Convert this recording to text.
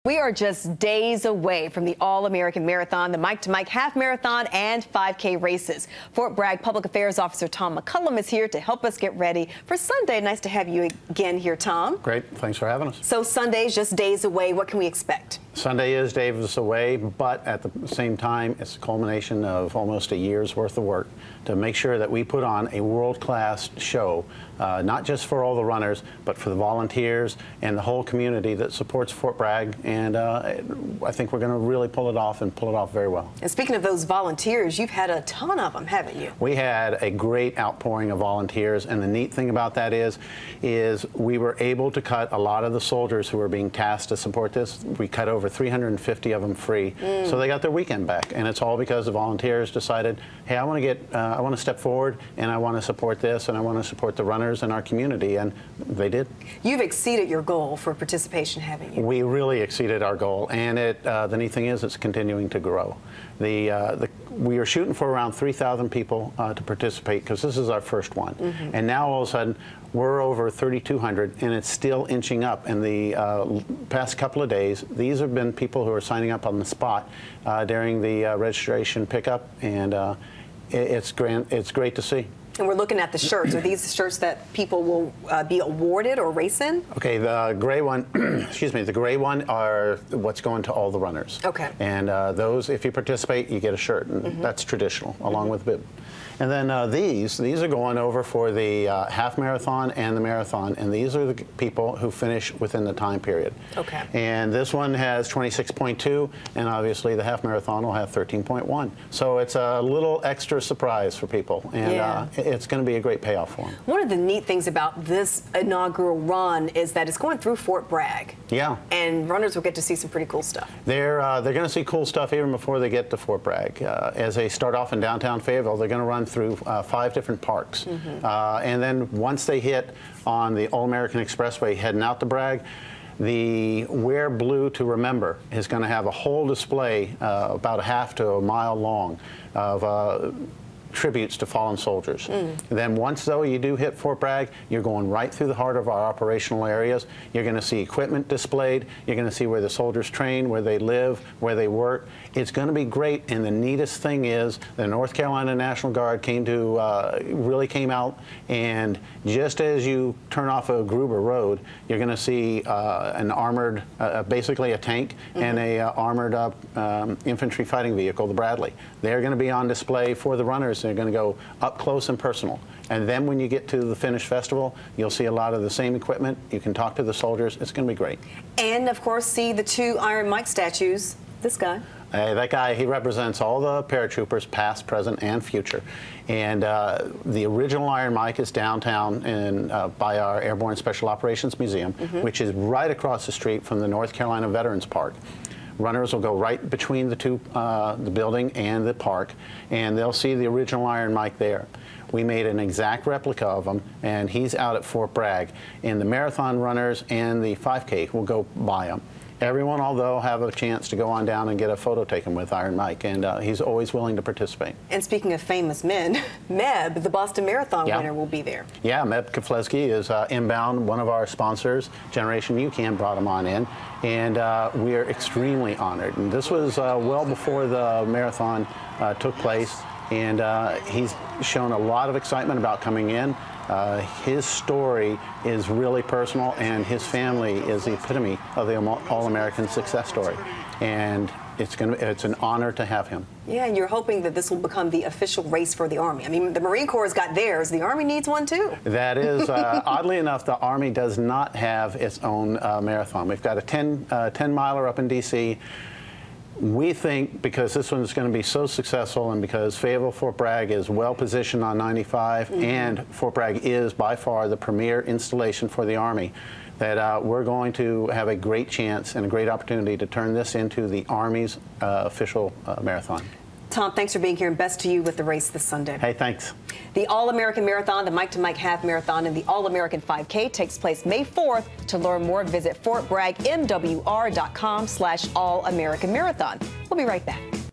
We are just days away from the All-American Marathon, the Mike to Mike Half Marathon, and 5K races. Fort Bragg Public Affairs Officer Tom McCullum is here to help us get ready for Sunday. Nice to have you again here, Tom. Great. Thanks for having us. So Sunday's just days away. What can we expect? Sunday is days away, but at the same time, it's a culmination of almost a year's worth of work to make sure that we put on a world-class show, not just for all the runners, but for the volunteers and the whole community that supports Fort Bragg. And I think we're going to really pull it off and pull it off very well. And speaking of those volunteers, you've had a ton of them, haven't you? We had a great outpouring of volunteers, and the neat thing about that is we were able to cut a lot of the soldiers who were being tasked to support this. We cut over 350 of them free, so they got their weekend back, and it's all because the volunteers decided, hey, I want to step forward, and I want to support this, and I want to support the runners in our community, and they did. You've exceeded your goal for participation, haven't you? We really exceeded our goal, and the neat thing is it's continuing to grow. We are shooting for around 3,000 people to participate because this is our first one, and now all of a sudden we're over 3,200, and it's still inching up. In the past couple of days, these have been people who are signing up on the spot during the registration pickup, and it's great to see. And we're looking at the shirts. Are these shirts that people will be awarded or race in? Okay, the gray one, excuse me, the gray one are what's going to all the runners. Okay. And those, if you participate, you get a shirt, and that's traditional, along with the bib. And then these are going over for the half marathon and the marathon, and these are the people who finish within the time period. Okay. And this one has 26.2, and obviously the half marathon will have 13.1. So it's a little extra surprise for people, and it's going to be a great payoff for them. One of the neat things about this inaugural run is that it's going through Fort Bragg. Yeah. And runners will get to see some pretty cool stuff. They're going to see cool stuff even before they get to Fort Bragg. As they start off in downtown Fayetteville, they're going to run through 5 different parks. And then once they hit on the All-American Expressway heading out to Bragg, the Wear Blue to Remember is going to have a whole display about a half to a mile long of tributes to fallen soldiers. Then once, though, you do hit Fort Bragg, you're going right through the heart of our operational areas. You're going to see equipment displayed. You're going to see where the soldiers train, where they live, where they work. It's going to be great, and the neatest thing is the North Carolina National Guard really came out, and just as you turn off a Gruber Road, you're going to see an armored, basically a tank, and a armored infantry fighting vehicle, the Bradley. They're going to be on display for the runners. They're going to go up close and personal. And then when you get to the Finish Festival, you'll see a lot of the same equipment. You can talk to the soldiers. It's going to be great. And, of course, see the 2 Iron Mike statues. This guy. That guy, he represents all the paratroopers, past, present, and future. And the original Iron Mike is downtown by our Airborne Special Operations Museum, which is right across the street from the North Carolina Veterans Park. Runners will go right between the building and the park, and they'll see the original Iron Mike there. We made an exact replica of him, and he's out at Fort Bragg. And the marathon runners and the 5K will go by him. Everyone, although, have a chance to go on down and get a photo taken with Iron Mike, and he's always willing to participate. And speaking of famous men, Meb, the Boston Marathon winner, will be there. Yeah, Meb Keflezighi is inbound, one of our sponsors. Generation UCAN brought him on in, and we are extremely honored. And this was well before the marathon took place, and he's shown a lot of excitement about coming in. His story is really personal, and his family is the epitome of the All-American success story. And it's an honor to have him. Yeah, and you're hoping that this will become the official race for the Army. I mean, the Marine Corps has got theirs. The Army needs one, too. That is, oddly enough, the Army does not have its own marathon. We've got a 10-miler up in D.C. We think because this one is going to be so successful, and because Fayetteville Fort Bragg is well positioned on 95, and Fort Bragg is by far the premier installation for the Army, that we're going to have a great chance and a great opportunity to turn this into the Army's official marathon. Tom, thanks for being here, and best to you with the race this Sunday. Hey, thanks. The All-American Marathon, the Mike to Mike Half Marathon, and the All-American 5K takes place May 4th. To learn more, visit FortBraggMWR.com/All-American Marathon. We'll be right back.